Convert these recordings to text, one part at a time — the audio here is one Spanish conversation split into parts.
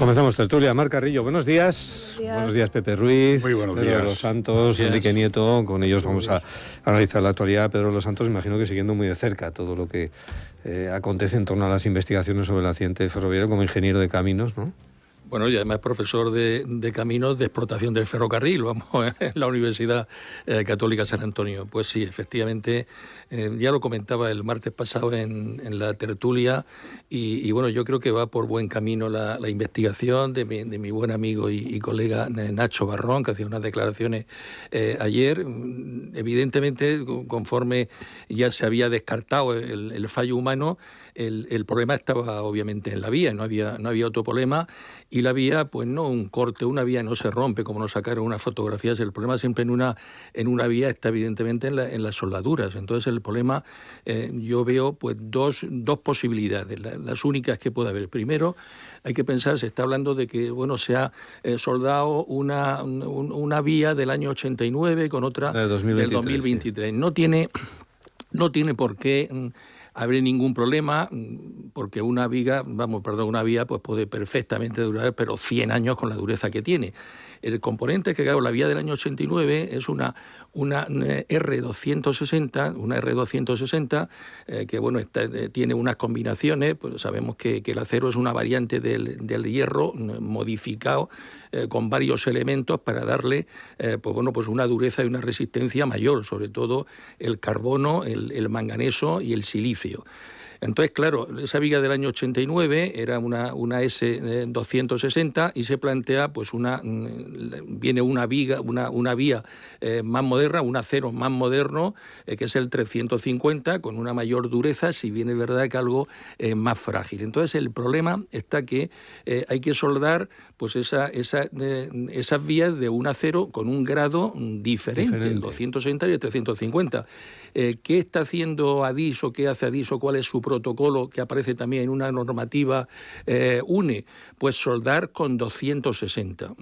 Comenzamos tertulia. Mar Carrillo, buenos días. Buenos días, Pepe Ruiz. Muy buenos Pedro días. de los Santos, Enrique Nieto. Con ellos vamos a analizar la actualidad. Pedro de los Santos, imagino que siguiendo muy de cerca todo lo que acontece en torno a las investigaciones sobre el accidente ferroviario como ingeniero de caminos, ¿no? Bueno, y además profesor de caminos de explotación del ferrocarril, vamos, en la Universidad Católica San Antonio. Pues sí, efectivamente, ya lo comentaba el martes pasado en la tertulia, y bueno, yo creo que va por buen camino la investigación de mi buen amigo y colega Nacho Barrón, que hacía unas declaraciones ayer. Evidentemente, conforme ya se había descartado el fallo humano, el problema estaba obviamente en la vía, no había otro problema. Y la vía, pues no, un corte, una vía no se rompe, como nos sacaron unas fotografías. El problema siempre en una vía está evidentemente en las soldaduras. Entonces el problema, yo veo pues dos posibilidades, las únicas que puede haber. Primero, hay que pensar, se está hablando de que bueno, se ha soldado una vía del año 89 con otra del 2023. Sí. No tiene por qué habrá ningún problema, porque una vía pues puede perfectamente durar, pero 100 años con la dureza que tiene. El componente que, claro, la vía del año 89 es una R260, que bueno, tiene unas combinaciones, pues sabemos que el acero es una variante del hierro modificado con varios elementos para darle pues una dureza y una resistencia mayor, sobre todo el carbono, el manganeso y el silicio. Entonces, claro, esa viga del año 89 era una S260 y se plantea, pues viene una vía más moderna, un acero más moderno, que es el 350, con una mayor dureza, si bien es verdad que algo más frágil. Entonces, el problema está que hay que soldar pues esas vías de un acero con un grado diferente. El 260 y el 350. ¿Qué está haciendo ADIS o qué hace ADIS o cuál es su protocolo que aparece también en una normativa UNE? Pues soldar con 260.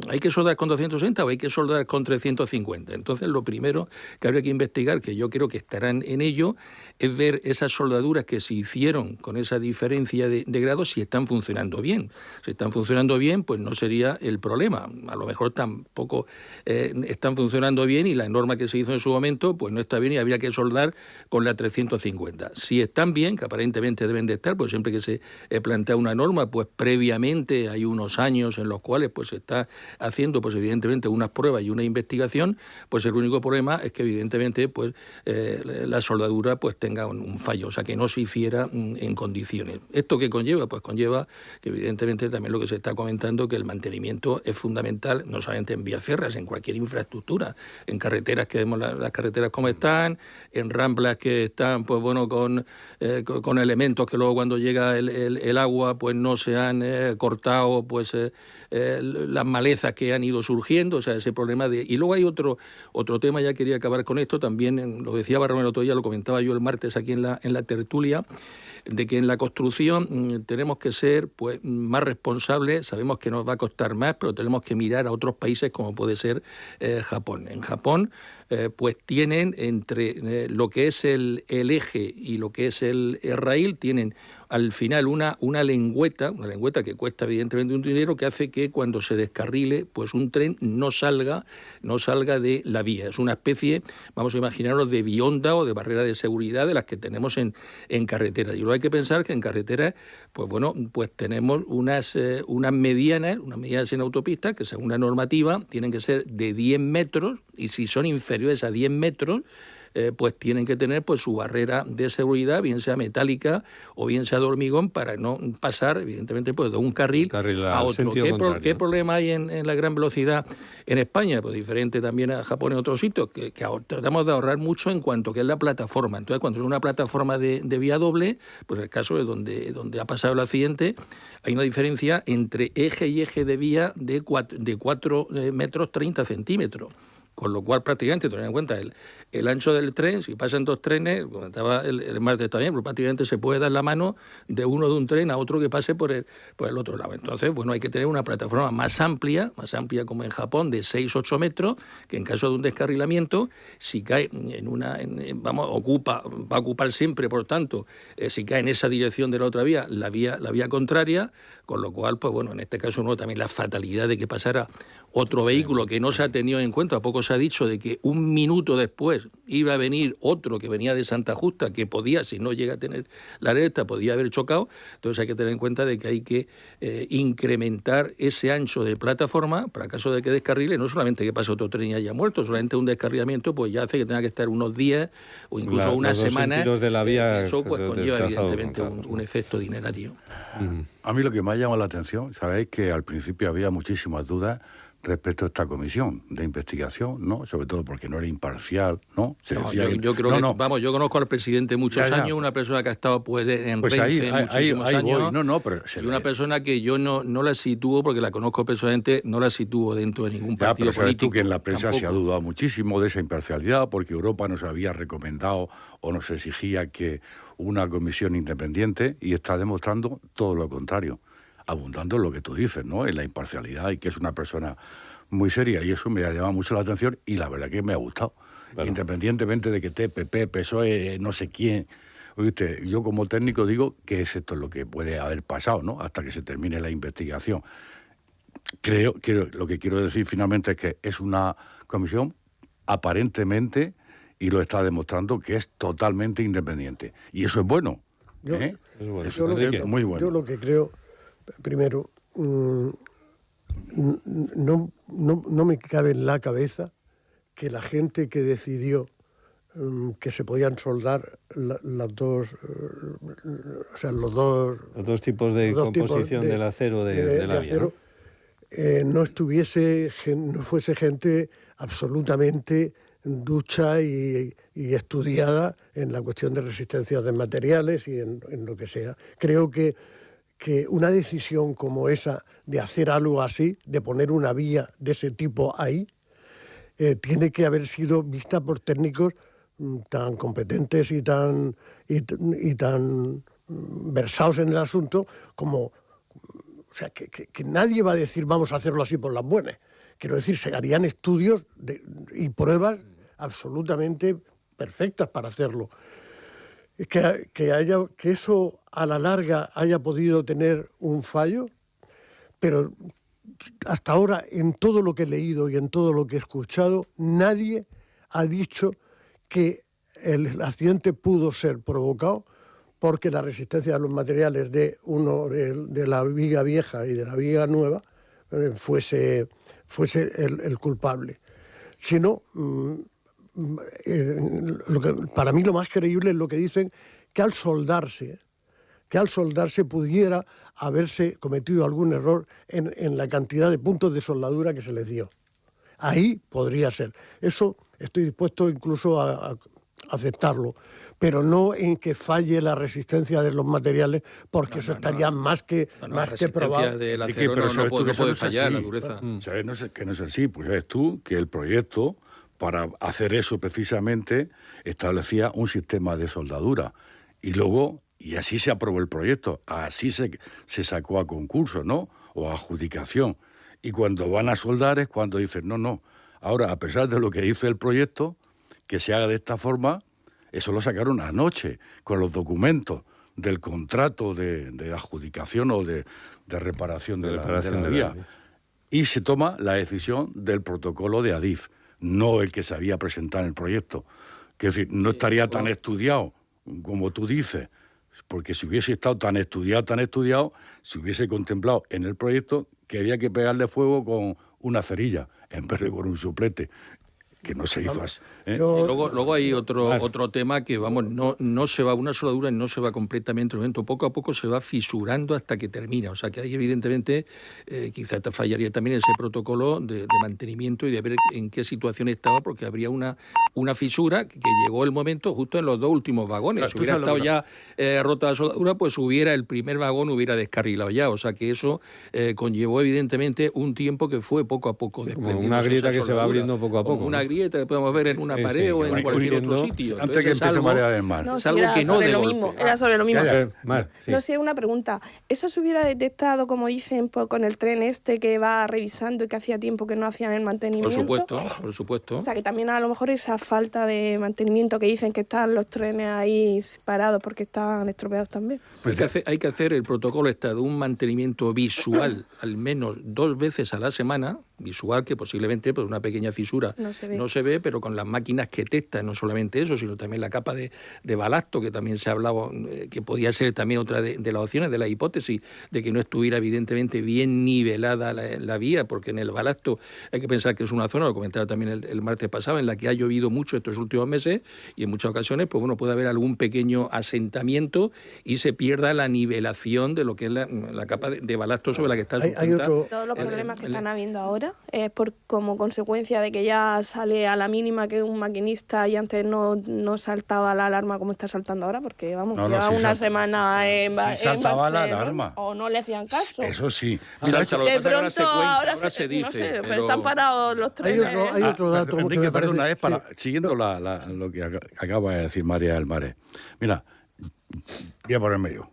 ¿Hay que soldar con 260 o hay que soldar con 350? Entonces, lo primero que habría que investigar, que yo creo que estarán en ello, es ver esas soldaduras que se hicieron con esa diferencia de grados si están funcionando bien. Si están funcionando bien, pues no sería el problema. A lo mejor tampoco están funcionando bien y la norma que se hizo en su momento pues no está bien y habría que soldar con la 350. Si están bien, que aparentemente deben de estar, pues siempre que se plantea una norma, pues previamente hay unos años en los cuales pues se está haciendo pues evidentemente unas pruebas y una investigación, pues el único problema es que evidentemente pues la soldadura pues tenga un fallo, o sea que no se hiciera en condiciones. ¿Esto qué conlleva? Pues conlleva que evidentemente también lo que se está comentando, que el mantenimiento es fundamental, no solamente en vías férreas, en cualquier infraestructura, en carreteras, que vemos las carreteras como están, en ramblas que están pues bueno con elementos que luego cuando llega el agua pues no se han cortado pues las malezas que han ido surgiendo, o sea, ese problema y luego hay otro tema, ya quería acabar con esto, también lo decía Barrón el otro día, lo comentaba yo el martes aquí en la tertulia, de que en la construcción tenemos que ser pues más responsables. Sabemos que nos va a costar más, pero tenemos que mirar a otros países como puede ser Japón. En Japón pues tienen entre lo que es el eje y lo que es el raíl, tienen al final una lengüeta que cuesta evidentemente un dinero, que hace que cuando se descarrile pues un tren no salga de la vía. Es una especie, vamos a imaginarnos, de bionda o de barrera de seguridad de las que tenemos en carretera. Y luego hay que pensar que en carretera pues bueno, pues tenemos unas medianas en autopista que según la normativa tienen que ser de 10 metros y si son inferiores a 10 metros pues tienen que tener pues su barrera de seguridad, bien sea metálica o bien sea de hormigón, para no pasar, evidentemente, pues de un carril a otro. ¿Qué problema hay en la gran velocidad en España? Pues diferente también a Japón en otros sitios, que tratamos de ahorrar mucho en cuanto que es la plataforma. Entonces, cuando es una plataforma de vía doble, pues el caso es donde ha pasado el accidente, hay una diferencia entre eje y eje de vía de 4 metros 30 centímetros. con lo cual prácticamente, tened en cuenta, el ancho del tren, si pasan 2 trenes, comentaba el martes también, pues prácticamente se puede dar la mano de uno de un tren a otro que pase por el otro lado. Entonces, bueno, hay que tener una plataforma más amplia como en Japón, de 6-8 metros, que en caso de un descarrilamiento, si cae va a ocupar siempre, por tanto, si cae en esa dirección de la otra vía, la vía contraria, con lo cual, pues bueno, en este caso no, también la fatalidad de que pasara otro vehículo que no se ha tenido en cuenta. A poco se ha dicho de que un minuto después iba a venir otro que venía de Santa Justa, que podía, si no llega a tener la alerta, podía haber chocado. Entonces hay que tener en cuenta de que hay que incrementar ese ancho de plataforma para caso de que descarrile, no solamente que pase otro tren y haya muerto, solamente un descarrilamiento pues ya hace que tenga que estar unos días o incluso una semana. De la vía, eso pues conlleva evidentemente un efecto dinerario. A mí lo que me ha llamado la atención, sabéis que al principio había muchísimas dudas respecto a esta comisión de investigación, ¿no? Sobre todo porque no era imparcial, ¿no? Yo creo que, yo conozco al presidente muchos años, una persona que ha estado en pues Renfe muchísimos años, pero una persona que yo no la sitúo, porque la conozco personalmente, no la sitúo dentro de ningún partido pero político. Tú que en la prensa tampoco se ha dudado muchísimo de esa imparcialidad, porque Europa nos había recomendado o nos exigía que una comisión independiente, y está demostrando todo lo contrario, abundando en lo que tú dices, ¿no? En la imparcialidad, y que es una persona muy seria, y eso me ha llamado mucho la atención y la verdad que me ha gustado. Claro. Independientemente de que PP, PSOE, no sé quién. Oíste, yo como técnico digo que es esto lo que puede haber pasado, ¿no? Hasta que se termine la investigación. Lo que quiero decir finalmente es que es una comisión aparentemente, y lo está demostrando, que es totalmente independiente. Y eso es bueno. Eso es muy bueno. Yo lo que creo, primero, no me cabe en la cabeza que la gente que decidió que se podían soldar los dos tipos de composición del acero de la vía, acero, ¿no? No fuese gente absolutamente ducha y estudiada en la cuestión de resistencia de materiales y en lo que sea. Creo que una decisión como esa de hacer algo así, de poner una vía de ese tipo ahí, tiene que haber sido vista por técnicos tan competentes y tan versados en el asunto como... O sea, que nadie va a decir vamos a hacerlo así por las buenas. Quiero decir, se harían estudios y pruebas absolutamente perfectas para hacerlo. Que eso a la larga haya podido tener un fallo, pero hasta ahora en todo lo que he leído y en todo lo que he escuchado, nadie ha dicho que el accidente pudo ser provocado porque la resistencia de los materiales de la viga vieja y de la viga nueva fuese el culpable. Sino, para mí lo más creíble es lo que dicen, que al soldarse pudiera haberse cometido algún error en la cantidad de puntos de soldadura que se les dio. Ahí podría ser. Eso estoy dispuesto incluso a aceptarlo, pero no en que falle la resistencia de los materiales, porque eso estaría más que probado. Del acero no puede fallar, la dureza. ¿Sabes que no es así? Pues sabes tú que el proyecto, para hacer eso precisamente, establecía un sistema de soldadura. Y luego, y así se aprobó el proyecto, así se sacó a concurso, ¿no? O a adjudicación. Y cuando van a soldar es cuando dicen, no. Ahora, a pesar de lo que dice el proyecto, que se haga de esta forma, eso lo sacaron anoche, con los documentos del contrato de adjudicación o de reparación de la vía. Y se toma la decisión del protocolo de ADIF, no el que se había presentado en el proyecto. Que es decir, no estaría tan estudiado como tú dices, porque si hubiese estado tan estudiado, se hubiese contemplado en el proyecto que había que pegarle fuego con una cerilla en vez de con un soplete, que no se hizo así. Luego hay otro tema que, no se va una soldadura y no se va completamente el momento. Poco a poco se va fisurando hasta que termina. O sea que ahí evidentemente quizás te fallaría también ese protocolo de mantenimiento y de ver en qué situación estaba, porque habría una fisura que llegó el momento justo en los dos últimos vagones. Claro, si hubiera estado ya rota la soldadura, pues el primer vagón hubiera descarrilado ya. O sea que eso conllevó evidentemente un tiempo que fue poco a poco. Como una grieta que se va abriendo poco a poco. Una grieta que podemos ver en una pared o en cualquier otro sitio. Antes que empiece María del Mar. No, Es algo que no de golpe. Era sobre lo mismo. Mar, sí. No sé, una pregunta. ¿Eso se hubiera detectado, como dicen, con el tren este que va revisando y que hacía tiempo que no hacían el mantenimiento? Por supuesto. O sea, que también a lo mejor esa falta de mantenimiento que dicen que están los trenes ahí parados porque están estropeados también. Hay que hacer el protocolo de un mantenimiento visual al menos 2 veces a la semana, visual que posiblemente por una pequeña fisura no se ve, pero con las máquinas que testan, no solamente eso, sino también la capa de balasto, que también se ha hablado, que podía ser también otra de las opciones, de la hipótesis, de que no estuviera evidentemente bien nivelada la vía, porque en el balasto hay que pensar que es una zona, lo comentaba también el martes pasado, en la que ha llovido mucho estos últimos meses y en muchas ocasiones pues bueno, puede haber algún pequeño asentamiento y se pierda la nivelación de lo que es la capa de balasto sobre la que está sustentada. Todos los problemas que están habiendo ahora es como consecuencia de que ya sale a la mínima que un maquinista y antes no saltaba la alarma como está saltando ahora, porque vamos, lleva una semana en saltaba la alarma. O no le hacían caso. Eso sí. De pronto ahora se dice, no sé, pero están parados los trenes. Hay otro dato. Enrique, perdona, siguiendo lo que acaba de decir María del Mar. Mira, voy a ponerme yo.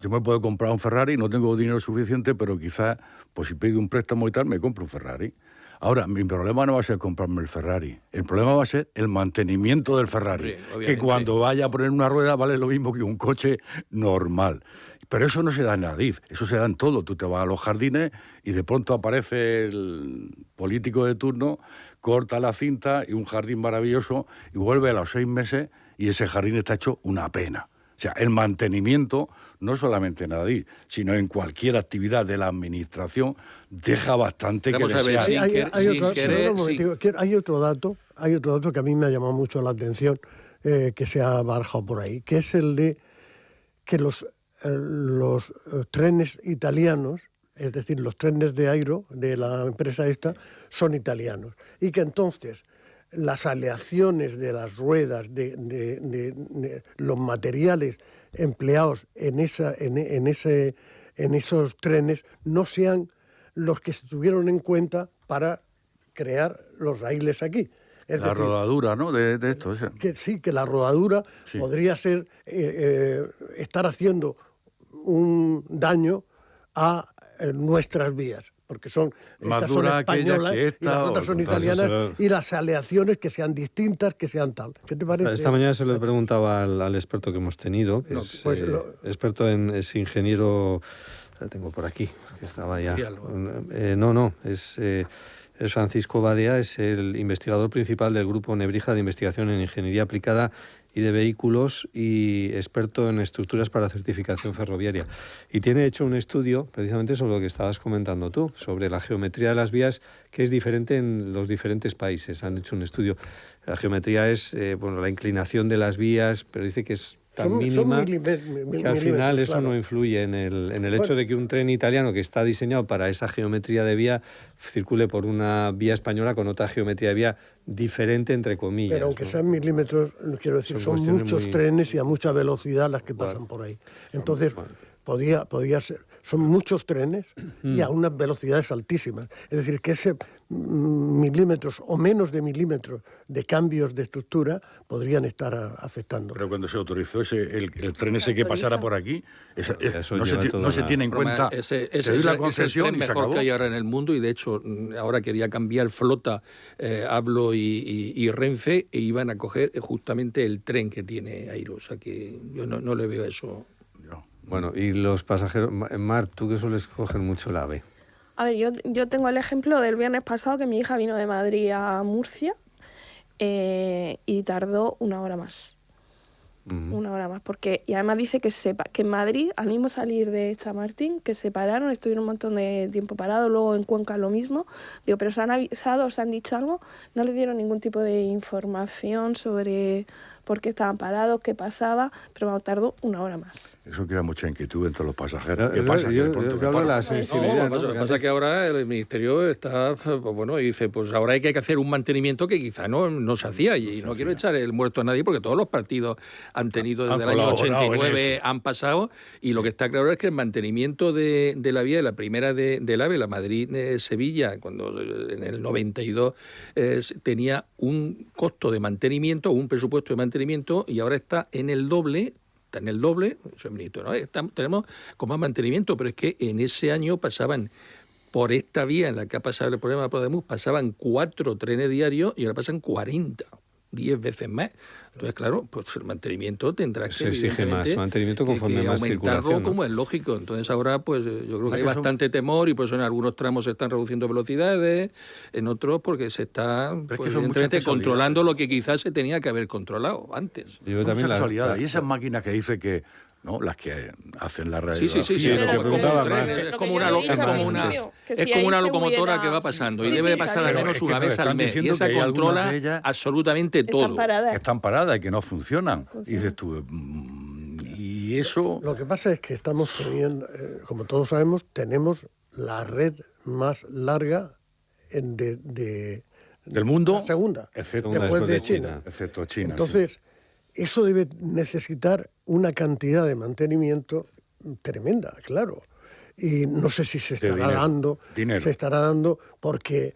Yo me puedo comprar un Ferrari, no tengo dinero suficiente, pero quizás, pues si pido un préstamo y tal, me compro un Ferrari. Ahora, mi problema no va a ser comprarme el Ferrari. El problema va a ser el mantenimiento del Ferrari. Que cuando vaya a poner una rueda vale lo mismo que un coche normal. Pero eso no se da en Adif, eso se da en todo. Tú te vas a los jardines y de pronto aparece el político de turno, corta la cinta y un jardín maravilloso y vuelve a los 6 meses y ese jardín está hecho una pena. O sea, el mantenimiento, no solamente en Adif, sino en cualquier actividad de la administración, deja bastante que desear. Hay otro dato que a mí me ha llamado mucho la atención, que se ha barajado por ahí, que es el de que los trenes italianos, es decir, los trenes de Airo, de la empresa esta, son italianos. Y que entonces las aleaciones de las ruedas, de los materiales empleados en esos trenes no sean los que se tuvieron en cuenta para crear los raíles aquí. Es decir, rodadura, ¿no? De esto. Que sí, que la rodadura podría ser estar haciendo un daño a nuestras vías, porque estas son españolas y las otras son italianas, y las aleaciones que sean distintas, que sean tal. ¿Qué te parece? Esta mañana se lo he preguntado al experto que hemos tenido, que experto es ingeniero, lo tengo por aquí, que estaba ya. Es Francisco Badea, es el investigador principal del Grupo Nebrija de Investigación en Ingeniería Aplicada y de Vehículos y experto en estructuras para certificación ferroviaria. Y tiene hecho un estudio precisamente sobre lo que estabas comentando tú, sobre la geometría de las vías, que es diferente en los diferentes países. Han hecho un estudio. La geometría es la inclinación de las vías, pero dice que es tan mínima que al final eso no influye en el hecho de que un tren italiano que está diseñado para esa geometría de vía circule por una vía española con otra geometría de vía diferente, entre comillas. Pero aunque sean milímetros, quiero decir, son muchos trenes y a mucha velocidad las que pasan por ahí. Entonces, podía ser. Son muchos trenes y a unas velocidades altísimas. Es decir, que ese milímetros o menos de milímetros de cambios de estructura podrían estar afectando. Pero cuando se autorizó el tren ese que pasara por aquí, no se tiene en cuenta. Ese es el tren mejor que hay ahora en el mundo, y de hecho ahora quería cambiar flota, Ablo y Renfe, e iban a coger justamente el tren que tiene Airo. O sea que yo no le veo eso. Bueno, y los pasajeros, Mar, tú que sueles coger mucho el AVE. A ver, yo tengo el ejemplo del viernes pasado, que mi hija vino de Madrid a Murcia y tardó 1 hora más. 1 hora más, y además dice que en Madrid, al mismo salir de Chamartín, que se pararon, estuvieron un montón de tiempo parados, luego en Cuenca lo mismo. Digo, ¿pero se han avisado, os han dicho algo? No le dieron ningún tipo de información sobre por qué estaban parados, qué pasaba, pero vamos, tardó 1 hora más. Eso crea mucha inquietud entre los pasajeros. ¿Qué Yo- pasa? yo- Que de pronto yo me hablo de paro. la sensibilidad. Lo que ¿no? pasa es que ahora el Ministerio está, pues bueno, dice, pues ahora hay que hacer un mantenimiento que quizá no se hacía, y no quiero echar el muerto a nadie, porque todos los partidos han tenido desde el año colaborado en 89, eso. han pasado, y lo que está claro es que el mantenimiento de la vía, la primera del AVE, la Madrid-Sevilla, cuando en el 92 tenía un costo de mantenimiento, un presupuesto de mantenimiento, y ahora está en el doble. Está en el doble, eso es ministro, ¿no? Tenemos con más mantenimiento, pero es que en ese año pasaban por esta vía en la que ha pasado el problema de Podemos, pasaban 4 trenes diarios y ahora pasan 40, 10 veces más. Entonces, claro, pues el mantenimiento tendrá que Se exige más evidentemente, mantenimiento conforme que más aumentarlo circulación, ¿no? como es lógico. Entonces ahora, pues yo creo que hay que son- bastante temor, y por eso en algunos tramos se están reduciendo velocidades, en otros porque se está Pero es que pues, son muchas evidentemente controlando casualidades. lo que quizás se tenía que haber controlado antes. Yo Mucha también casualidad. Y esas máquinas que dice que, ¿no? Las que hacen la Sí, radiografía. sí, sí, lo que como preguntaba un tren, Mar. es Lo como que una, yo he es dicho como al una, principio, que es si como ahí una se locomotora hubiera- que va pasando, y Sí, debe de sí, pasar al sabía. menos Es que una nos vez al están mes, y diciendo esa que hay algunas controla de ellas absolutamente Están todo. paradas. Que están paradas y que no funcionan. Y dices tú, y eso... Lo que pasa es que estamos teniendo, como todos sabemos, tenemos la red más larga Del mundo, la segunda, excepto, Segunda después de después de China. China. excepto China. Entonces, eso debe necesitar una cantidad de mantenimiento tremenda, claro. Y no sé si se De estará dinero. dando, Dinero. se estará dando porque,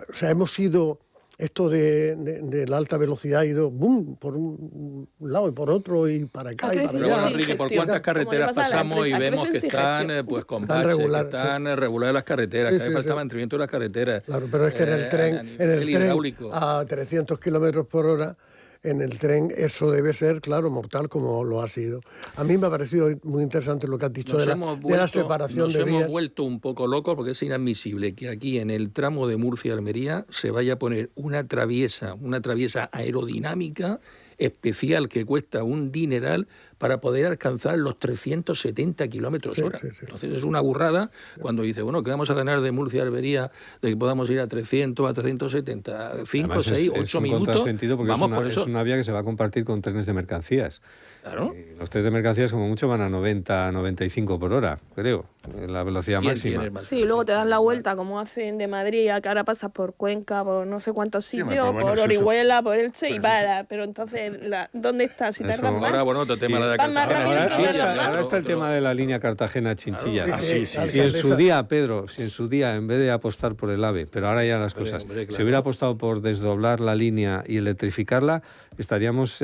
o sea, hemos ido, esto de la alta velocidad ha ido, boom, por un lado y por otro y para acá y para Pero bueno, allá. Enrique, ¿por Gestión. cuántas Como le carreteras pasa a la pasamos y empresa, vemos que crece sin están gestión. pues con Están baches, regular, que están regulares las carreteras, Sí, que hay sí, falta sí. mantenimiento de las carreteras? Claro, pero es que en el a tren, nivel hidráulico. a 300 kilómetros por hora, en el tren eso debe ser, claro, mortal como lo ha sido. A mí me ha parecido muy interesante lo que has dicho de la separación de Nos vías. hemos vuelto un poco locos, porque es inadmisible que aquí en el tramo de Murcia-Almería se vaya a poner una traviesa aerodinámica especial que cuesta un dineral para poder alcanzar los 370 kilómetros hora. Sí, sí. Entonces es una burrada cuando dice, bueno, ¿qué vamos a ganar de Murcia a Almería de que podamos ir a 300, a 370, 5, Además, 6, es 8 un minutos? contrasentido porque Vamos, es, por eso. es una vía que se va a compartir con trenes de mercancías. Claro. Y los trenes de mercancías como mucho van a 90, 95 por hora, creo, en la velocidad ¿Quién máxima. tiene más? Sí, y luego te dan la vuelta, como hacen de Madrid, a que ahora pasas por Cuenca, por no sé cuántos Sí, pero sitios, bueno, por eso- Orihuela, por Elche, y pero para. Pero entonces, ¿dónde estás? Si Eso- tardas más. Ahora, bueno, otro tema la de Van más Cartagena. rápido Ahora, y ahora tardan está, más. ahora está el tema de la línea Cartagena-Chinchilla. Claro. Sí, sí, Si en su día, Pedro, si en su día, en vez de apostar por el AVE, pero ahora ya las cosas, hombre, claro. si hubiera apostado por desdoblar la línea y electrificarla, estaríamos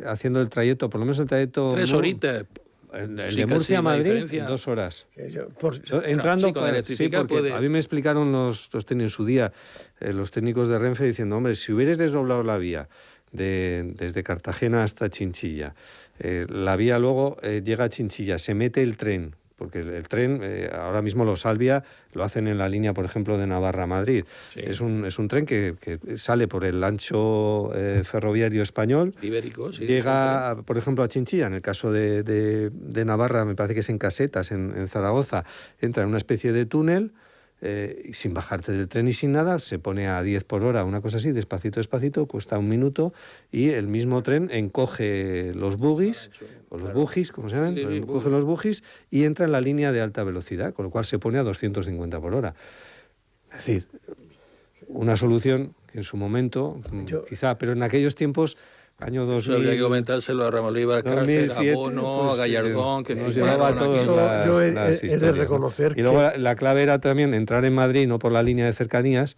haciendo el trayecto, por lo menos el trayecto... 3 horitas. El Sí, de casi Murcia a no hay Madrid, diferencia. 2 horas. Por- Entrando, sí, con sí, electrificar porque puede- a mí me explicaron los técnicos en su día, los técnicos de Renfe, diciendo, hombre, si hubierais desdoblado la vía desde Cartagena hasta Chinchilla, la vía luego llega a Chinchilla, se mete el tren, porque el tren, ahora mismo los Salvia lo hacen en la línea, por ejemplo, de Navarra a Madrid. Sí. Es un tren que sale por el ancho ferroviario español, Ibérico, sí. llega, por ejemplo, a Chinchilla, en el caso de Navarra, me parece que es en Casetas, en Zaragoza, entra en una especie de túnel, y sin bajarte del tren y sin nada, se pone a 10 por hora, una cosa así, despacito, despacito, cuesta 1 minuto, y el mismo tren encoge los buggies, o los buggies, como se llaman, Sí, sí, encoge los buggies y entra en la línea de alta velocidad, con lo cual se pone a 250 por hora. Es decir, una solución que en su momento, quizá, pero en aquellos tiempos, año Eso 2000... habría que comentárselo a Ramón Olivar Cárcel, a 2007, Bono, pues, a Gallardón, que nos firmaron llevaba aquí. todas Yo he las de historias, ¿no? reconocer Y luego que- la clave era también entrar en Madrid, no por la línea de cercanías,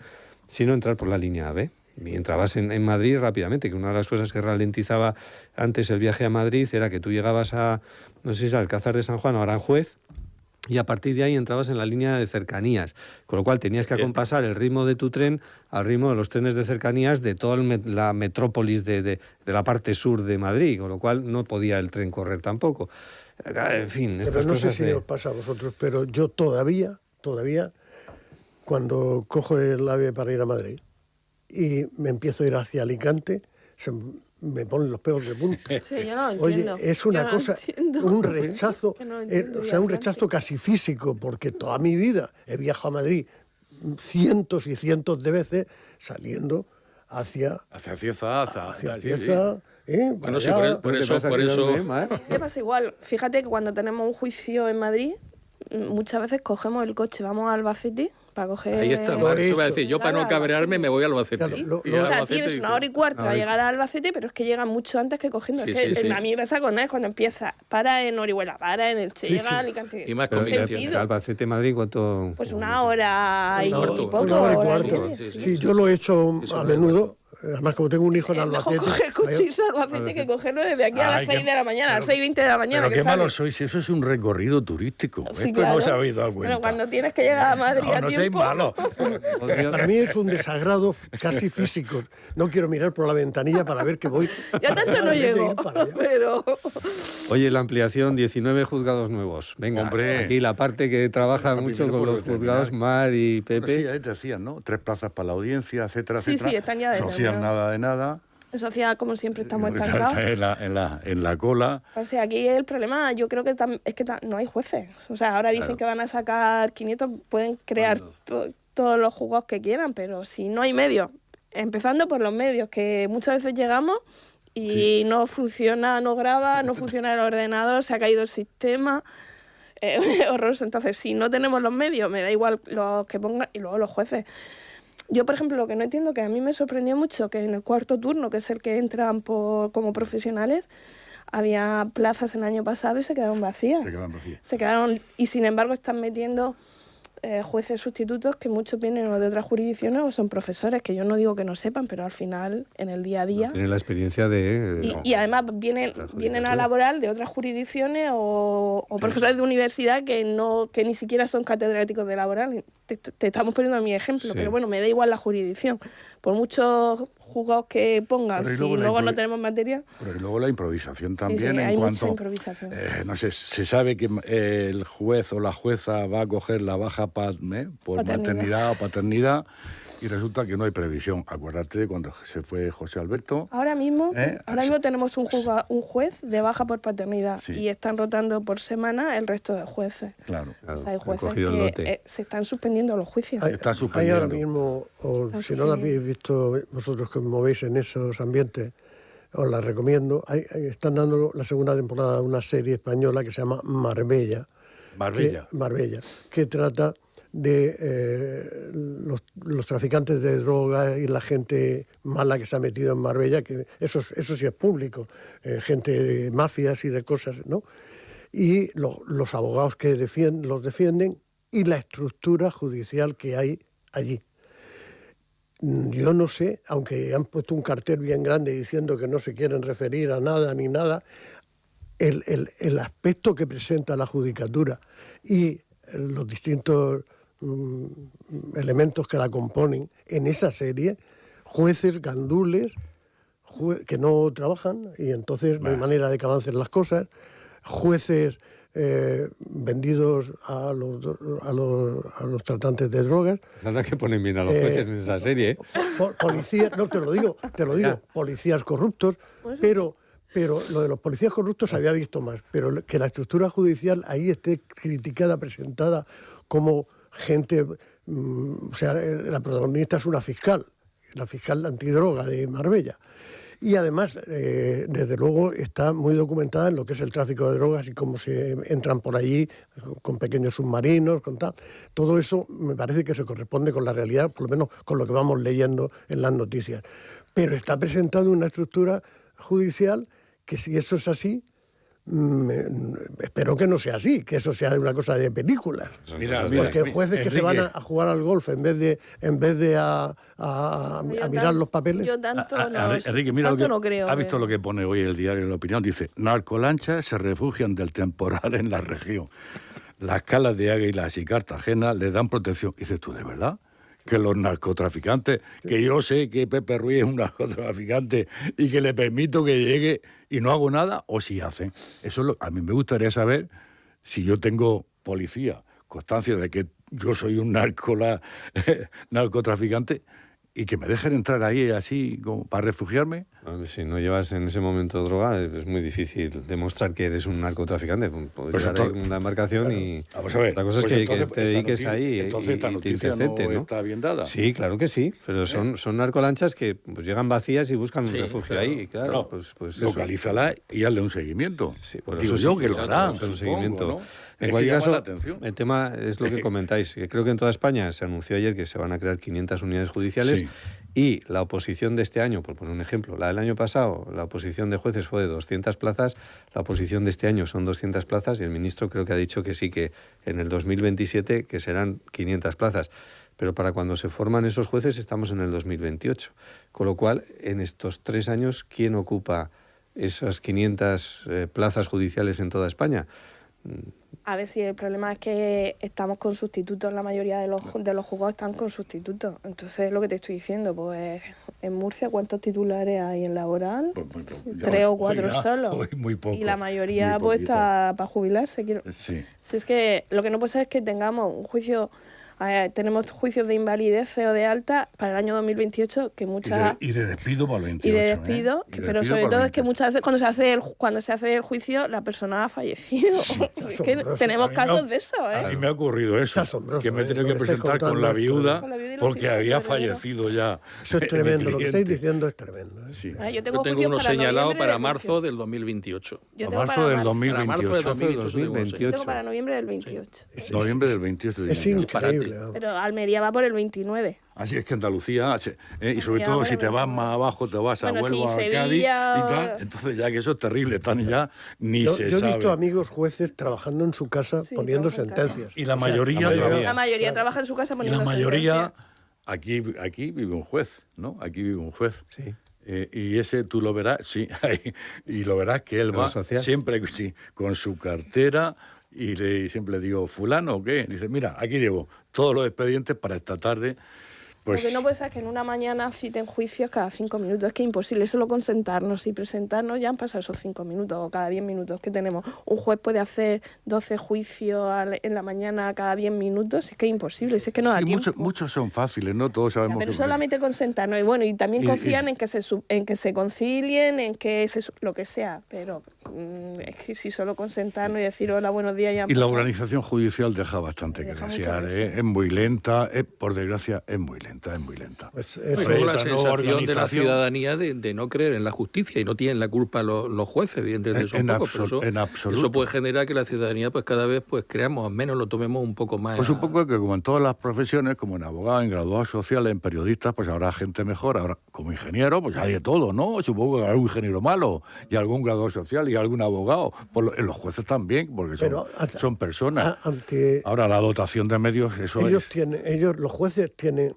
sino entrar por la línea AB. Y entrabas en Madrid rápidamente, que una de las cosas que ralentizaba antes el viaje a Madrid era que tú llegabas a, no sé si era Alcázar de San Juan o Aranjuez, y a partir de ahí entrabas en la línea de cercanías, con lo cual tenías que acompasar el ritmo de tu tren al ritmo de los trenes de cercanías de toda la metrópolis de la parte sur de Madrid, con lo cual no podía el tren correr tampoco. En fin, Pero estas no sé cosas si de... os pasa a vosotros, pero yo todavía, cuando cojo el AVE para ir a Madrid y me empiezo a ir hacia Alicante, me ponen los pelos de punta. Sí, yo no lo Oye, entiendo. es una Yo no lo cosa, entiendo. un rechazo, Yo no lo entiendo, o sea, un Alicante. rechazo casi físico, porque toda mi vida he viajado a Madrid cientos y cientos de veces saliendo hacia Hacia Cieza, Cieza, Bueno, sí, por eso... Me pasa igual. Fíjate que cuando tenemos un juicio en Madrid, muchas veces cogemos el coche, vamos a Albacete para coger... Ahí está, eso voy a decir. Yo para no cabrearme me voy a Albacete. Claro, O sea, tienes 1 hora y cuarto a llegar a Albacete, pero es que llegan mucho antes que cogiendo. Sí, es que sí. a mí me pasa con él cuando empieza. Para en Orihuela, para en Elche, llega a Alicante. Y más Con combinaciones. sentido. Albacete, Madrid, ¿cuánto? Pues 1 hora y poco. 1 hora y cuarto. hora y media. Sí, yo lo he hecho Eso a es menudo. Además, como tengo un hijo en Es mejor Albacete... coger coche a Albacete que cogerlo desde aquí a las 6 de la mañana, a las 6:20 de la mañana. Pero que qué sale. malos sois, eso es un recorrido turístico. Sí, Esto claro. no se habéis dado cuenta. Pero cuando tienes que llegar a Madrid a no seáis tiempo... malos. Para mí es un desagrado casi físico. No quiero mirar por la ventanilla para ver que voy... Yo tanto no en vez de llego, ir para allá. pero... Oye, la ampliación, 19 juzgados nuevos. Venga, Hombre. aquí la parte que trabaja La mucho primera con por los determinar. juzgados, Mar y Pero sí, Pepe. ahí te decían, ¿no? 3 plazas para la audiencia, etcétera, Sí, etcétera. sí, están ya Social determinados. nada de nada. En social, como siempre, estamos Está estancados. en la cola. O sea, aquí el problema yo creo que es que no hay jueces. O sea, ahora dicen Claro. que van a sacar 500, pueden crear todos los juzgados que quieran, pero si no hay medios, empezando por los medios, que muchas veces llegamos y no funciona, no graba, no funciona el ordenador, se ha caído el sistema, horroroso. Entonces, si no tenemos los medios, me da igual los que pongan, y luego los jueces. Yo, por ejemplo, lo que no entiendo, que a mí me sorprendió mucho, que en el 4.º turno, que es el que entran como profesionales, había plazas el año pasado y se quedaron vacías. Se quedan vacías. Se quedaron, y sin embargo están metiendo jueces sustitutos que muchos vienen o de otras jurisdicciones o son profesores, que yo no digo que no sepan, pero al final, en el día a día... Tienen la experiencia de... Y además vienen a laborar de otras jurisdicciones o profesores de universidad que ni siquiera son catedráticos de laboral. Te estamos poniendo mi ejemplo, Sí. pero bueno, me da igual la jurisdicción. Por muchos juzgados que pongan, Pero y si luego la luego no improvi- tenemos materia... Pero y luego la improvisación Sí, también sí, en hay cuanto... mucha improvisación. No sé, se sabe que el juez o la jueza va a coger la baja por maternidad o paternidad y resulta que no hay previsión. Acuérdate de cuando se fue José Alberto. Ahora mismo Sí. tenemos un juez de baja por paternidad Sí. y están rotando por semana el resto de jueces. Claro. Claro, O sea, hay han jueces cogido el lote. que se están suspendiendo los juicios. Está Hay suspendiendo. ahora mismo, o Está si no la suspendiendo. habéis visto vosotros que os movéis en esos ambientes, os la recomiendo. Están dando la segunda temporada de una serie española que se llama Marbella. Marbella. Que trata de los traficantes de drogas y la gente mala que se ha metido en Marbella, que eso sí es público, gente de mafias y de cosas, ¿no? Y los abogados que los defienden y la estructura judicial que hay allí. Yo no sé, aunque han puesto un cartel bien grande diciendo que no se quieren referir a nada ni nada, el aspecto que presenta la judicatura y los distintos elementos que la componen en esa serie, jueces gandules que no trabajan y entonces no hay manera de que avancen las cosas, jueces vendidos a los tratantes de drogas, Anda que ponen bien a los jueces en esa serie, ¿eh? policías, no te lo digo, policías corruptos, pero lo de los policías corruptos se había visto más, pero que la estructura judicial ahí esté criticada, presentada como gente, o sea, la protagonista es una fiscal, la fiscal antidroga de Marbella. Y además, desde luego, está muy documentada en lo que es el tráfico de drogas y cómo se entran por allí con pequeños submarinos, con tal. Todo eso me parece que se corresponde con la realidad, por lo menos con lo que vamos leyendo en las noticias. Pero está presentando una estructura judicial que, si eso es así, espero que no sea así, que eso sea una cosa de películas. Porque jueces que se van a jugar al golf en vez de a mirar los papeles. Yo tanto Enrique, mira tanto lo que, no creo. ¿ha visto lo que pone hoy el diario La Opinión? Dice, narcolanchas se refugian del temporal en la región. Las calas de Águilas y Cartagena le dan protección. Dices tú, ¿de verdad? Que los narcotraficantes, que yo sé que Pepe Ruiz es un narcotraficante y que le permito que llegue y no hago nada, o si hacen. Eso a mí me gustaría saber si yo tengo policía, constancia de que yo soy un narcotraficante y que me dejen entrar ahí así como para refugiarme. Si no llevas en ese momento droga, es muy difícil demostrar que eres un narcotraficante. Puedes llevar ahí una embarcación y... Vamos a ver. La cosa es pues que te dediques ahí entonces y esta te noticia intercepten, no ¿no? está bien dada. Sí, claro que sí, pero son narcolanchas que pues, llegan vacías y buscan un Sí, refugio claro. ahí. Claro, No, pues eso. localízala y hazle un seguimiento. Sí, por Digo eso yo sí, que lo claro, harán, hacer un supongo, seguimiento. ¿no? En Es cualquier que llama caso, la atención. el tema es lo que comentáis, que creo que en toda España se anunció ayer que se van a crear 500 unidades judiciales Sí. y la oposición de este año, por poner un ejemplo, la del año pasado, la oposición de jueces fue de 200 plazas, la oposición de este año son 200 plazas y el ministro creo que ha dicho que sí, que en el 2027 que serán 500 plazas. Pero para cuando se forman esos jueces estamos en el 2028. Con lo cual, en estos 3 años, ¿quién ocupa esas 500 plazas judiciales en toda España? A ver, si el problema es que estamos con sustitutos, la mayoría de los juzgados están con sustitutos. Entonces, lo que te estoy diciendo, pues en Murcia, ¿cuántos titulares hay en laboral? Pues, 3 o 4 ya, solo. hoy muy poco, y la mayoría muy pues poquito. está para jubilarse. Sí. Si es que lo que no puede ser es que tengamos un juicio, tenemos juicios de invalidez o de alta para el año 2028 que muchas... Y de despido para el 28. Y de despido, Y de pero despido sobre para el todo es que 28. muchas veces cuando se hace el juicio la persona ha fallecido. Es que asombroso. tenemos A mí casos de eso, A ¿eh? mí me ha ocurrido eso, Es asombroso, que me he tenido lo que que estáis presentar con contando la esto. viuda Con la viuda y los porque hijos, había claro, claro. fallecido ya. Eso es el tremendo, lo que estáis cliente. diciendo es tremendo. ¿eh? Sí. Yo Yo tengo tengo juicios uno para señalado noviembre para del marzo 28. del 2028. Yo A tengo marzo para del marzo. 2028. Para marzo del Marzo del 2028. Yo tengo para noviembre del 28. Noviembre del 28. Es diría yo. increíble. ¿no? Pero Almería va por el 29. Así es que Andalucía, y sobre Ya, todo bueno, si te vas bueno. más abajo, te vas a Bueno, Huelva, sí, a Cádiz Sevilla, y tal, entonces ya que eso es terrible, están ya ni Yo se he sabe. visto amigos jueces trabajando en su casa Sí, poniendo trabajan en casa. sentencias. Y la O sea, mayoría la todavía. La mayoría trabaja en su casa Y poniendo la mayoría, sentencia. aquí vive un juez, ¿no? Aquí vive un juez. Sí. Y ese tú lo verás, sí, y lo verás que él ¿Pero va social? siempre sí, con su cartera y siempre digo, ¿fulano o qué? Dice, mira, aquí llevo todos los expedientes para esta tarde. Pues, Porque no puede ser que en una mañana citen juicios cada 5 minutos. Es que es imposible. Solo con sentarnos y presentarnos ya han pasado esos 5 minutos o cada 10 minutos que tenemos. Un juez puede hacer 12 juicios en la mañana cada 10 minutos. Es que es imposible. Es que no da sí, tiempo. muchos son fáciles, ¿no? Todos Ya, sabemos pero que... solamente con sentarnos. Y bueno, y también Y- confían y- en que se concilien, en que lo que sea. Pero es que si solo con sentarnos y decir hola, buenos días ya han Y la pasado. organización judicial deja bastante que Deja mucho desear, que es muy lenta, por desgracia es muy lenta, es muy lenta. Pues Y eso, luego la Esta nueva sensación de la organización- ciudadanía de no creer en la justicia y no tienen la culpa los jueces, evidentemente son pocos, pero en absoluto. eso puede generar que la ciudadanía pues cada vez pues creamos menos, lo tomemos un poco más. Pues un poco que como en todas las profesiones, como en abogados, en graduados sociales, en periodistas, pues habrá gente mejor, habrá como ingeniero, pues hay de todo, ¿no? Supongo que habrá un ingeniero malo y algún graduado social y algún abogado. En los jueces también, porque Pero son personas. ante Ahora, la dotación de medios, eso ellos es... tienen, los jueces tienen,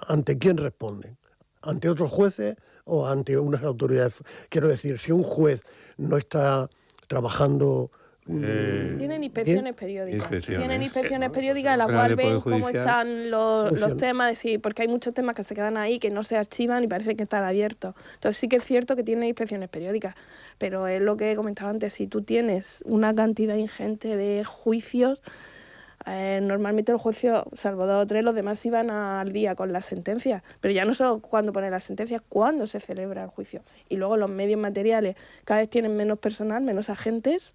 ¿ante quién responden? ¿Ante otros jueces o ante unas autoridades? Quiero decir, si un juez no está trabajando... Tienen inspecciones periódicas. Inspecciones. Tienen inspecciones periódicas en las General cuales del ven Poder cómo Judicial. están los Funciona. temas, de sí, porque hay muchos temas que se quedan ahí, que no se archivan y parece que están abiertos. Entonces sí que es cierto que tienen inspecciones periódicas, pero es lo que he comentado antes, si tú tienes una cantidad ingente de juicios, normalmente los juicios, salvo 2 o 3, los demás iban al día con las sentencias, pero ya no solo cuando ponen las sentencias, cuando se celebra el juicio. Y luego los medios materiales cada vez tienen menos personal, menos agentes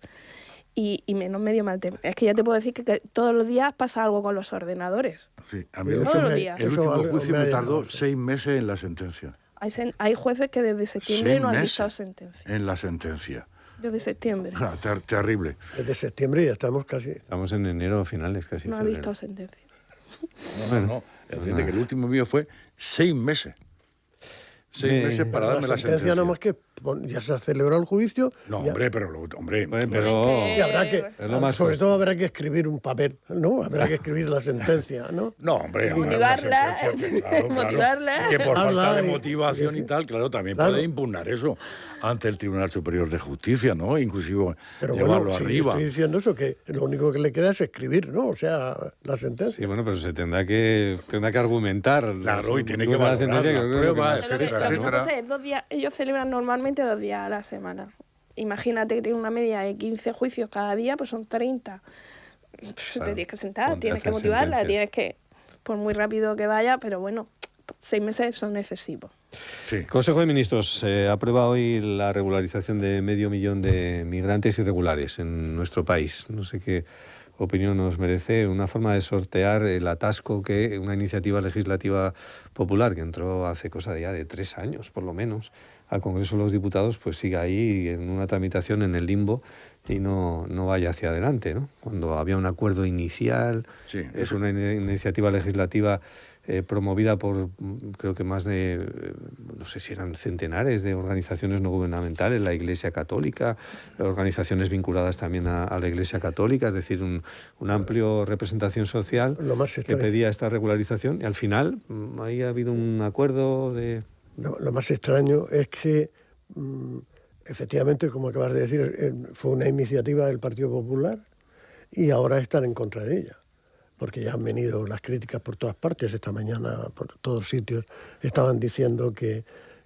y menos medio material. Es que ya te puedo decir que todos los días pasa algo con los ordenadores. Sí, a mí Eso Todos los me- días. el eso último algo juicio me ha me tardó llamado, sí. 6 meses en la sentencia. Hay jueces que desde septiembre 6 no han meses dictado sentencia. en la sentencia. Desde septiembre O sea, terrible. Desde septiembre ya estamos casi... Estamos en enero finales, casi no han febrero. dictado sentencia. No. Fíjate que el último mío fue 6 meses. 6 meses para darme la sentencia. nada más que ya se ha celebrado el juicio. No, ya- hombre, hombre. Bueno, pero... y habrá que, Es lo más sobre justo. todo habrá que escribir un papel, ¿no? Habrá que escribir la sentencia, ¿no? No, hombre. habrá una Motivarla, sentencia, claro. motivarla. Que por falta de Habla y- motivación sí, y sí. tal, claro, también Claro. puede impugnar eso ante el Tribunal Superior de Justicia, ¿no? Inclusive Pero llevarlo bueno, sí, arriba. estoy diciendo eso, que lo único que le queda es escribir, ¿no? O sea, la sentencia. Sí, bueno, pero se tendrá que argumentar. Claro, y tiene que la valorar sentencia, las que creo que pruebas, más Pero lo que etcétera, esto, etcétera. no sé, 2 días, ellos celebran normalmente 2 días a la semana. Imagínate que tiene una media de 15 juicios cada día, pues son 30. Te tienes que sentar, Ponte a tienes que hacer motivarla, sentencias. tienes que, por muy rápido que vaya, pero bueno, 6 meses son excesivos. Sí. El Consejo de Ministros aprueba hoy la regularización de 500.000 de migrantes irregulares en nuestro país. No sé qué opinión nos merece, una forma de sortear el atasco que una iniciativa legislativa popular que entró hace cosa ya de 3 años, por lo menos, al Congreso de los Diputados, pues siga ahí en una tramitación en el limbo y no vaya hacia adelante, ¿no? Cuando había un acuerdo inicial, Sí, es una iniciativa legislativa promovida por, creo que más de, no sé si eran centenares de organizaciones no gubernamentales, la Iglesia Católica, organizaciones vinculadas también a la Iglesia Católica, es decir, una amplia representación social que pedía esta regularización, y al final ahí ha habido un acuerdo de... Lo más extraño es que, efectivamente, como acabas de decir, fue una iniciativa del Partido Popular y ahora están en contra de ella, porque ya han venido las críticas por todas partes. Esta mañana, por todos sitios, estaban diciendo que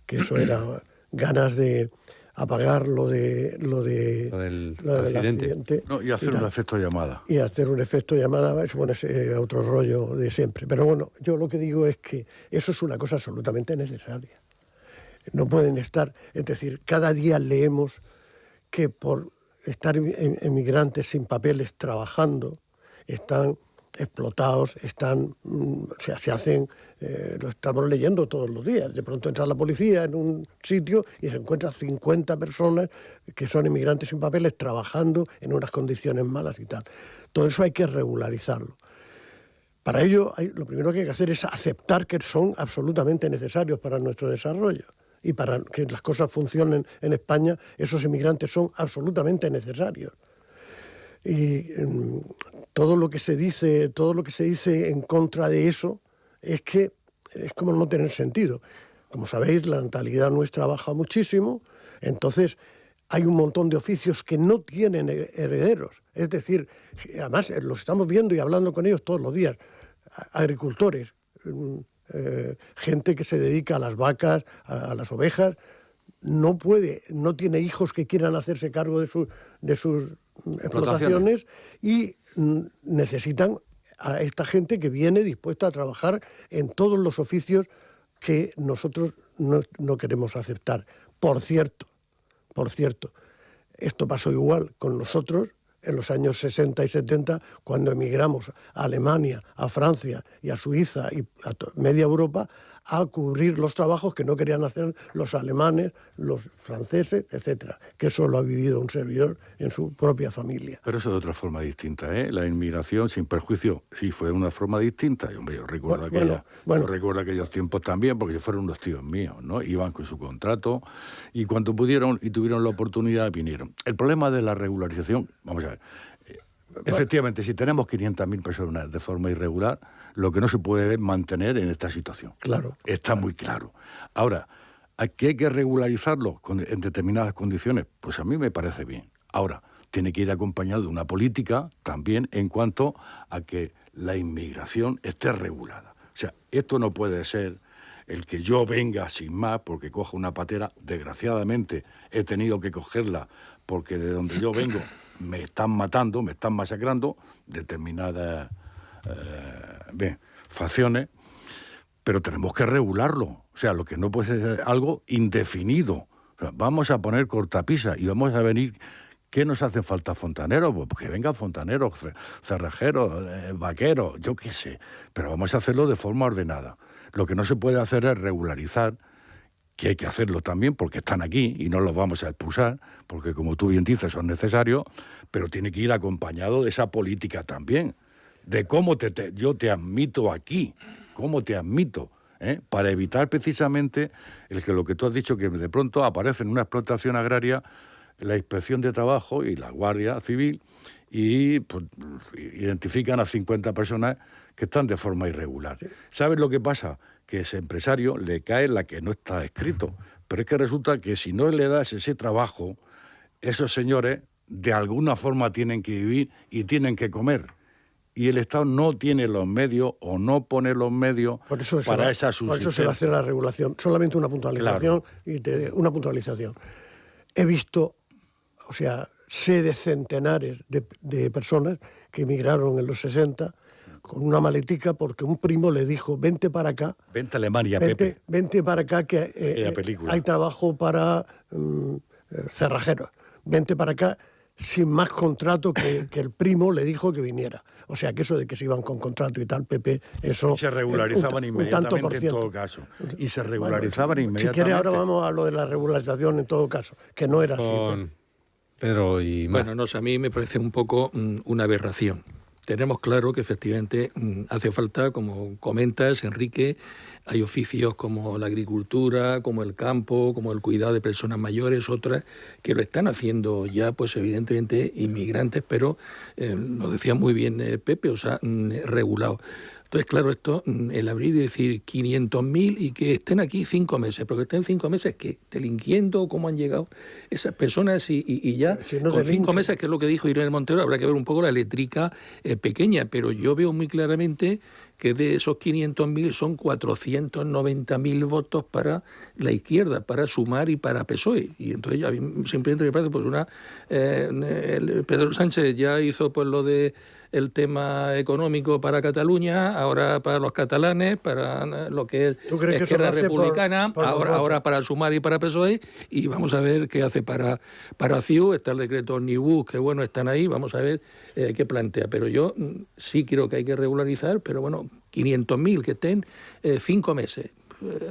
eso era ganas de apagar lo del accidente. No, y hacer un efecto llamada. Y hacer un efecto llamada, bueno, es otro rollo de siempre. Pero bueno, yo lo que digo es que eso es una cosa absolutamente necesaria. No pueden estar, es decir, cada día leemos que por estar emigrantes sin papeles trabajando, están explotados, se hacen, lo estamos leyendo todos los días. De pronto entra la policía en un sitio y se encuentra 50 personas que son inmigrantes sin papeles trabajando en unas condiciones malas y tal. Todo eso hay que regularizarlo. Para ello, lo primero que hay que hacer es aceptar que son absolutamente necesarios para nuestro desarrollo. Y para que las cosas funcionen en España, esos inmigrantes son absolutamente necesarios. Y todo lo que se dice en contra de eso es que es como no tener sentido. Como sabéis, la natalidad nuestra baja muchísimo, entonces hay un montón de oficios que no tienen herederos. Es decir, además los estamos viendo y hablando con ellos todos los días. Agricultores, gente que se dedica a las vacas, a las ovejas, no tiene hijos que quieran hacerse cargo de sus explotaciones y necesitan a esta gente que viene dispuesta a trabajar en todos los oficios que nosotros no queremos aceptar. Por cierto, esto pasó igual con nosotros en los años 60 y 70, cuando emigramos a Alemania, a Francia y a Suiza y a media Europa a cubrir los trabajos que no querían hacer los alemanes, los franceses, etcétera, que eso lo ha vivido un servidor en su propia familia. Pero eso de otra forma distinta, ¿eh? La inmigración sin perjuicio, sí, fue una forma distinta. Yo recuerdo aquellos tiempos también, porque fueron unos tíos míos, ¿no? Iban con su contrato y cuando pudieron y tuvieron la oportunidad vinieron. El problema de la regularización, vamos a ver, efectivamente, si tenemos 500.000 personas de forma irregular, lo que no se puede mantener en esta situación. Claro. Está muy claro. Ahora, ¿que hay que regularizarlo en determinadas condiciones? Pues a mí me parece bien. Ahora, tiene que ir acompañado de una política también en cuanto a que la inmigración esté regulada. O sea, esto no puede ser el que yo venga sin más porque coja una patera. Desgraciadamente he tenido que cogerla porque de donde yo vengo me están matando, me están masacrando determinadas facciones, pero tenemos que regularlo. O sea, lo que no puede ser algo indefinido. O sea, vamos a poner cortapisas y vamos a venir. ¿Qué nos hacen falta? ¿Fontaneros? Pues que vengan fontaneros, cerrajeros, vaqueros, yo qué sé. Pero vamos a hacerlo de forma ordenada. Lo que no se puede hacer es regularizar, que hay que hacerlo también porque están aquí y no los vamos a expulsar, porque como tú bien dices son necesarios, pero tiene que ir acompañado de esa política también, de cómo yo te admito aquí, cómo te admito, para evitar precisamente lo que tú has dicho, que de pronto aparece en una explotación agraria la Inspección de Trabajo y la Guardia Civil y pues, identifican a 50 personas que están de forma irregular. ¿Sabes lo que pasa? Que ese empresario le cae la que no está escrito, pero es que resulta que si no le das ese trabajo, esos señores de alguna forma tienen que vivir y tienen que comer. Y el Estado no tiene los medios o no pone los medios para esa subsistencia. Por eso se va a hacer la regulación. Solamente una puntualización. Claro. Una puntualización. He visto, sé de centenares de personas que emigraron en los 60 con una maletica porque un primo le dijo, vente para acá. Vente a Alemania, Pepe. Vente para acá que hay trabajo para cerrajeros. Vente para acá sin más contrato que el primo le dijo que viniera. O sea, que eso de que se iban con contrato y tal, Pepe, eso... Y se regularizaban inmediatamente en todo caso. Y se regularizaban inmediatamente. Si quiere, ahora vamos a lo de la regularización en todo caso, que no era así. Pedro y Mar. Bueno, no sé, a mí me parece un poco una aberración. Tenemos claro que efectivamente hace falta, como comentas, Enrique, hay oficios como la agricultura, como el campo, como el cuidado de personas mayores, otras que lo están haciendo ya, pues evidentemente inmigrantes, pero lo decía muy bien Pepe, o sea, regulado. Entonces, claro, esto, el abrir y decir 500.000 y que estén aquí 5 meses, pero que estén 5 meses, ¿qué? ¿Delinquiendo? ¿Cómo han llegado esas personas? Y ya, si no con 5 meses, que es lo que dijo Irene Montero, habrá que ver un poco la eléctrica pequeña, pero yo veo muy claramente que de esos 500.000 son 490.000 votos para la izquierda, para Sumar y para PSOE. Y entonces a mí simplemente me parece, pues Pedro Sánchez ya hizo pues lo de el tema económico para Cataluña, ahora para los catalanes, para lo que es Esquerra Republicana, ahora para Sumar y para PSOE, y vamos a ver qué hace para CiU. Está el decreto Omnibus, que bueno, están ahí, vamos a ver qué plantea. Pero yo sí creo que hay que regularizar, pero bueno, 500.000 que estén 5 meses.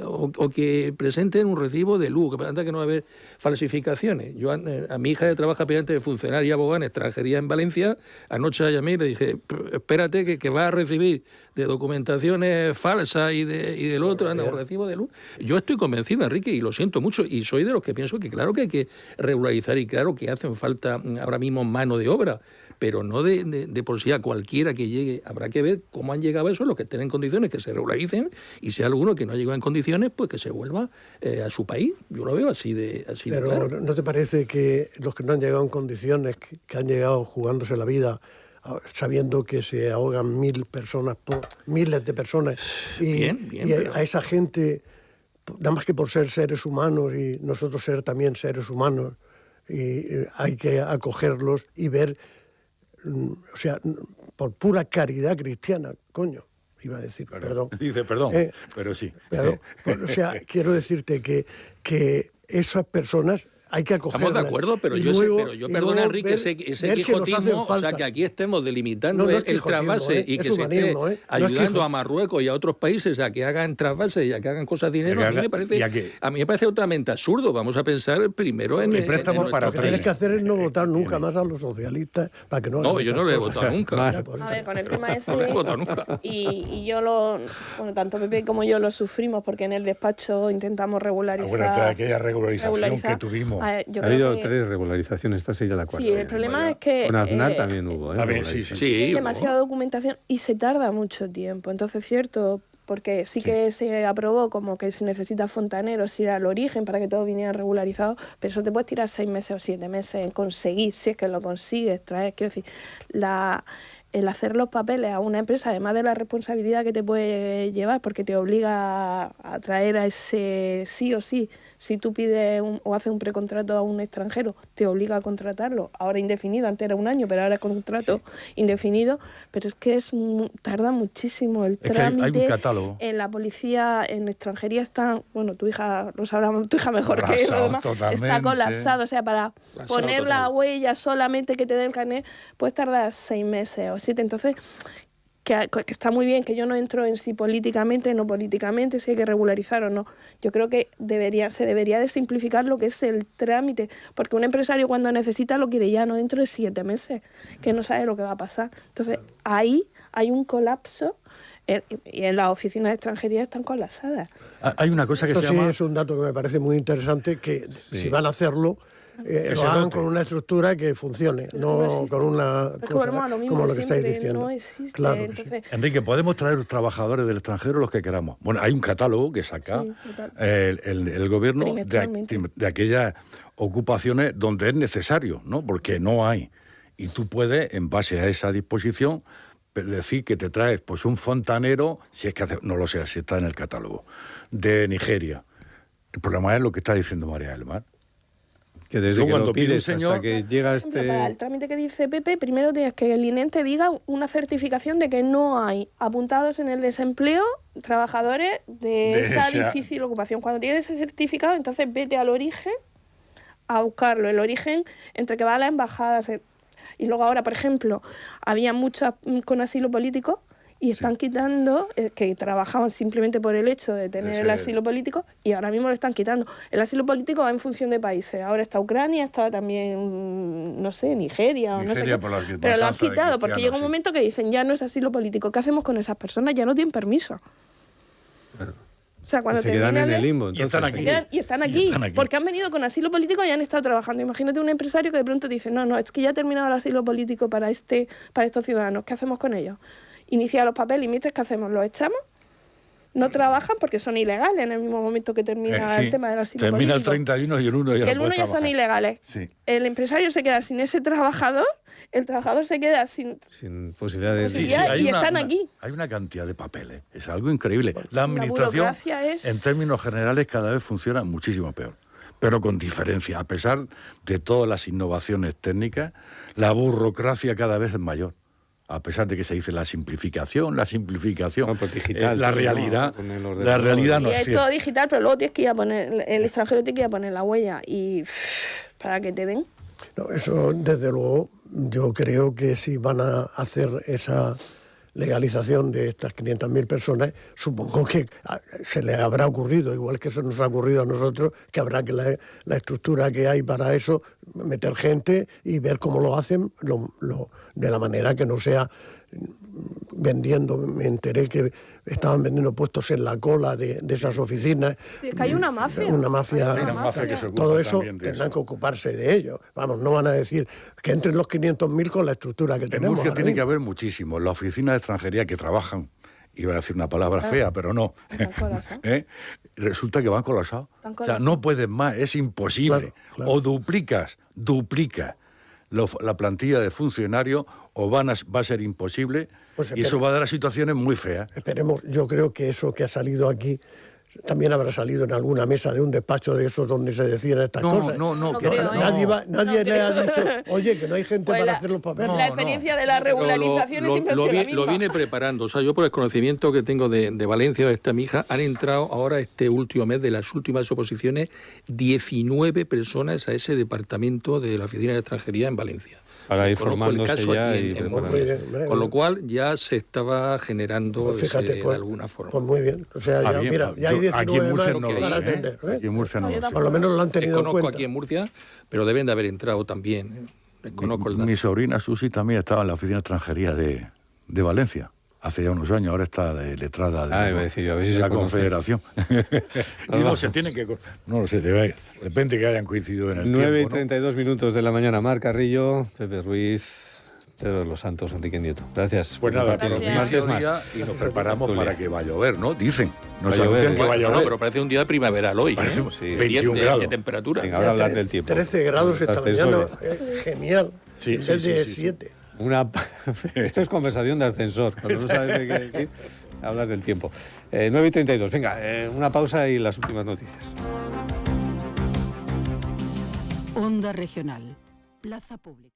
O que presenten un recibo de luz, que no va a haber falsificaciones. Yo a mi hija que trabaja de funcionaria abogada en extranjería en Valencia, anoche la llamé y le dije, espérate que va a recibir de documentaciones falsas y del otro, un recibo de luz. Yo estoy convencido, Enrique, y lo siento mucho, y soy de los que pienso que claro que hay que regularizar y claro que hacen falta ahora mismo mano de obra, pero no de por sí a cualquiera que llegue. Habrá que ver cómo han llegado a eso, los que estén en condiciones que se regularicen, y si hay alguno que no ha llegado en condiciones, pues que se vuelva a su país. Yo lo veo así de pero claro. ¿No te parece que los que no han llegado en condiciones, que han llegado jugándose la vida, sabiendo que se ahogan miles de personas, y a esa gente, nada más que por ser seres humanos y nosotros ser también seres humanos, y hay que acogerlos y ver, o sea, por pura caridad cristiana, coño, iba a decir, perdón. Dice perdón, pero sí. O sea, quiero decirte que esas personas hay que acogerlas. Estamos de acuerdo, pero yo perdona, Enrique, ese quijotismo, o sea, que aquí estemos delimitando el trasvase y que se esté ayudando a Marruecos y a otros países a que hagan trasvase y a que hagan cosas de dinero, a mí me parece totalmente absurdo. Vamos a pensar primero en... préstamos para lo que tienes que hacer es no votar nunca más a los socialistas para que no... No, yo no lo he votado nunca. A ver, con el tema ese... No lo he votado nunca. Y yo tanto Pepe como yo lo sufrimos porque en el despacho intentamos regularizar... Bueno, toda aquella regularización que tuvimos... Ha habido 3 regularizaciones, esta sería la 4. Sí, el problema es que... Con Aznar también hubo. También, sí. Hay demasiada documentación y se tarda mucho tiempo. Entonces, cierto, porque sí que se aprobó como que si necesitas fontaneros ir al origen para que todo viniera regularizado, pero eso te puedes tirar 6 meses o 7 meses en conseguir, si es que lo consigues traer. Quiero decir, el hacer los papeles a una empresa, además de la responsabilidad que te puede llevar, porque te obliga a traer a ese sí o sí. Si tú pides o haces un precontrato a un extranjero, te obliga a contratarlo. Ahora indefinido, antes era 1 año, pero ahora es contrato indefinido. Pero es que tarda muchísimo el trámite. Hay un catálogo. En la policía, en extranjería están, bueno, tu hija, lo sabrá tu hija mejor que lo demás, está colapsado. O sea, para poner la huella solamente que te dé el carnet, puedes tardar 6 meses o 7. Entonces, que está muy bien, que yo no entro en si políticamente, no políticamente, si hay que regularizar o no. Yo creo que se debería de simplificar lo que es el trámite, porque un empresario cuando necesita lo quiere ya, no dentro de 7 meses, que no sabe lo que va a pasar. Entonces, ahí hay un colapso y en las oficinas de extranjería están colapsadas. Hay una cosa que Eso se llama... sí es un dato que me parece muy interesante, que si van a hacerlo, lo hagan con una estructura que funcione, no con una cosa como lo que estáis diciendo. No existe, claro, entonces... Enrique, podemos traer trabajadores del extranjero los que queramos. Bueno, hay un catálogo que saca el gobierno de aquellas ocupaciones donde es necesario, ¿no? Porque no hay. Y tú puedes, en base a esa disposición, decir que te traes pues un fontanero, si es que no lo sé, si está en el catálogo, de Nigeria. El problema es lo que está diciendo María del Mar, Que desde que lo pides hasta que llega Para el trámite que dice Pepe, primero tienes que el INEM te diga una certificación de que no hay apuntados en el desempleo trabajadores de esa difícil ocupación. Cuando tienes ese certificado, entonces vete al origen a buscarlo. El origen, entre que va a la embajada. Y luego ahora, por ejemplo, había muchas con asilo político y están quitando, que trabajaban simplemente por el hecho de tener el asilo político, y ahora mismo lo están quitando. El asilo político va en función de países. Ahora está Ucrania, estaba también, no sé, Nigeria o no sé qué. Pero lo han quitado porque llega un momento que dicen, ya no es asilo político. ¿Qué hacemos con esas personas? Ya no tienen permiso. Claro. O sea, cuando se quedan en el limbo. Y están aquí. Porque han venido con asilo político y han estado trabajando. Imagínate un empresario que de pronto dice, no, es que ya ha terminado el asilo político para estos ciudadanos. ¿Qué hacemos con ellos? Inicia los papeles y mientras, ¿qué hacemos? ¿Los echamos? No trabajan porque son ilegales en el mismo momento que termina el tema del asilo termina político. el 31 y el 1 ya no puede ya son ilegales. Sí. El empresario se queda sin ese trabajador, el trabajador se queda sin posibilidad de... y están aquí. Hay una cantidad de papeles, es algo increíble. Pues la administración, es... en términos generales, cada vez funciona muchísimo peor. Pero con diferencia, a pesar de todas las innovaciones técnicas, la burocracia cada vez es mayor. A pesar de que se dice la simplificación, no, pues digital, la realidad no es todo digital, pero luego tienes que ir a poner, el extranjero tiene que ir a poner la huella y para que te den. No, eso desde luego, yo creo que si van a hacer esa legalización de estas 500.000 personas, supongo que se les habrá ocurrido, igual que eso nos ha ocurrido a nosotros, que habrá que la estructura que hay para eso, meter gente y ver cómo lo hacen de la manera que no sea vendiendo. Me enteré que estaban vendiendo puestos en la cola de esas oficinas. Sí, es que hay una mafia. Una mafia que se ocupa todo eso eso. tendrán que ocuparse de ello. Vamos, no van a decir que entren los 500.000 con la estructura que tenemos. En Murcia tiene que haber muchísimo. Las oficinas de extranjería que trabajan, iba a decir una palabra fea, pero no. Resulta que van colapsados. O sea, no pueden más, es imposible. Claro. O duplica la plantilla de funcionarios o va a ser imposible, pues y eso va a dar a situaciones muy feas. Esperemos, yo creo que eso que ha salido aquí también habrá salido en alguna mesa de un despacho de esos donde se decían estas cosas. Nadie le ha dicho, oye, que no hay gente para hacer los papeles. La experiencia de la regularización es impresionante. Lo viene preparando. O sea, yo por el conocimiento que tengo de Valencia, de esta mi hija, han entrado ahora este último mes de las últimas oposiciones 19 personas a ese departamento de la Oficina de Extranjería en Valencia. Para ir formándose ya y con lo cual ya se estaba generando de alguna forma. Pues muy bien. O sea, ya hay 19 más para atender. Aquí en Murcia no lo sé. Por lo menos lo han tenido en cuenta. Conozco aquí en Murcia, pero deben de haber entrado también. Mi sobrina Susi también estaba en la Oficina de Extranjería de Valencia. Hace ya unos años, ahora está de letrada de la Confederación. Y no se tiene que... No lo sé, depende que hayan coincidido en el 9:32 minutos de la mañana. Mar Carrillo, Pepe Ruiz, Pedro Los Santos, Enrique Nieto. Gracias. Pues nada, martes más. Y nos preparamos para que va a llover, ¿no? Dicen. Nos anuncian que va a llover. No, pero parece un día primaveral hoy. Parece 21 grados de temperatura. Venga, ahora hablar del tiempo. 13 grados esta mañana. Genial. Sí, en vez de 7. Esto es conversación de ascensor. Cuando no sabes de qué decir, hablas del tiempo. 9:32. Venga, una pausa y las últimas noticias. Onda Regional. Plaza Pública.